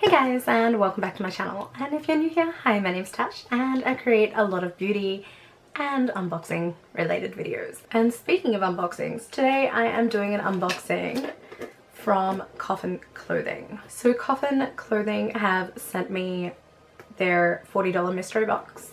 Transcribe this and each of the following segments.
Hey guys, and welcome back to my channel. And if you're new here, hi, my name's Tash and I create a lot of beauty and unboxing related videos. And speaking of unboxings, today I am doing an unboxing from Koffin Klothing. So Koffin Klothing have sent me their $40 mystery box,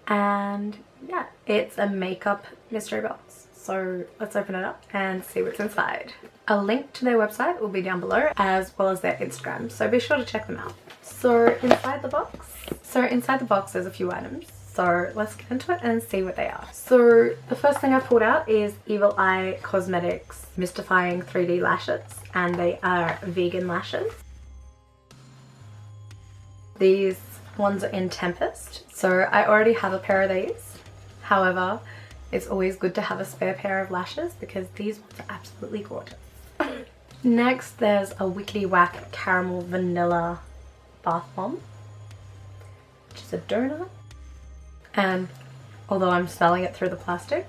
and yeah, it's a makeup mystery box. So let's open it up and see what's inside. A link to their website will be down below, as well as their Instagram, so be sure to check them out. So inside the box there's a few items, so let's get into it and see what they are. So the first thing I pulled out is Evil Eye Cosmetics Mystifying 3D Lashes, and they are vegan lashes. These ones are in Tempest, so I already have a pair of these. However, it's always good to have a spare pair of lashes because these ones are absolutely gorgeous. Next, there's a Wickedy Whack Caramel Vanilla Bath Bomb, which is a donut. And although I'm smelling it through the plastic,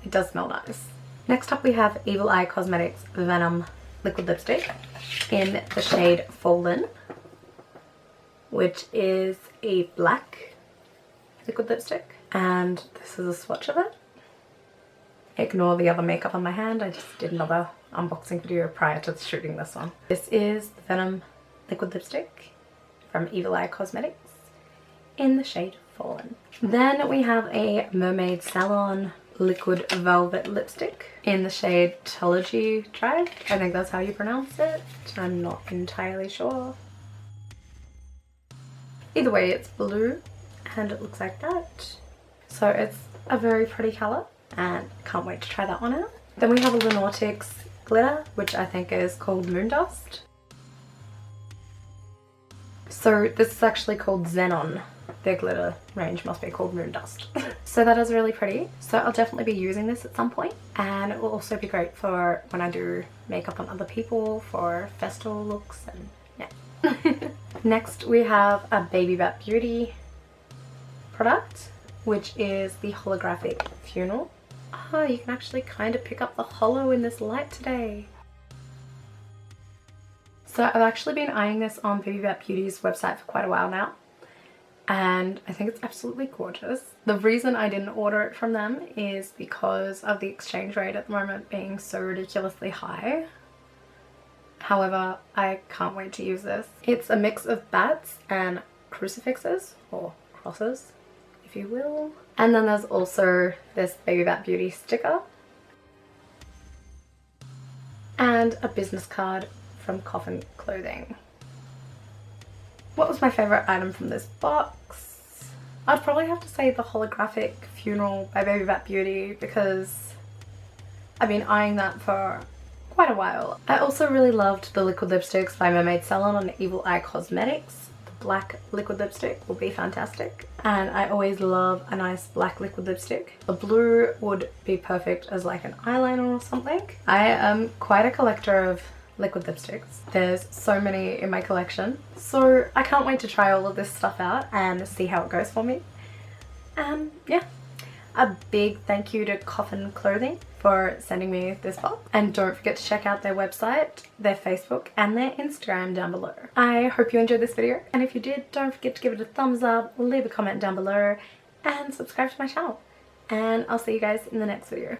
it does smell nice. Next up we have Evil Eye Cosmetics Venom Liquid Lipstick in the shade Fallen, which is a black liquid lipstick. And this is a swatch of it. Ignore the other makeup on my hand, I just did another unboxing video prior to shooting this one. This is the Venom liquid lipstick from Evil Eye Cosmetics in the shade Fallen. Then we have a Mermaid Salon liquid velvet lipstick in the shade Trilogy Drive. I think that's how you pronounce it. I'm not entirely sure. Either way, it's blue and it looks like that. So it's a very pretty colour and can't wait to try that one out. Then we have a Lunautics glitter, which I think is called Moondust. So this is actually called Xenon. Their glitter range must be called Moondust. So that is really pretty. So I'll definitely be using this at some point, and it will also be great for when I do makeup on other people for festival looks and yeah. Next we have a Baby Bat Beauty product, which is the holographic funeral. Oh, you can actually kind of pick up the holo in this light today. So I've actually been eyeing this on Baby Bat Beauty's website for quite a while now, and I think it's absolutely gorgeous. The reason I didn't order it from them is because of the exchange rate at the moment being so ridiculously high. However, I can't wait to use this. It's a mix of bats and crucifixes, or crosses, if you will. And then there's also this Baby Bat Beauty sticker and a business card from Koffin Klothing. What was my favourite item from this box? I'd probably have to say the holographic funeral by Baby Bat Beauty, because I've been eyeing that for quite a while. I also really loved the liquid lipsticks by Mermaid Salon on Evil Eye Cosmetics. The black liquid lipstick will be fantastic, and I always love a nice black liquid lipstick. The blue would be perfect as like an eyeliner or something. I am quite a collector of liquid lipsticks. There's so many in my collection, so I can't wait to try all of this stuff out and see how it goes for me. Yeah, a big thank you to Koffin Klothing for sending me this box, and don't forget to check out their website, their Facebook and their Instagram down below. I hope you enjoyed this video, and if you did, don't forget to give it a thumbs up, leave a comment down below and subscribe to my channel, and I'll see you guys in the next video.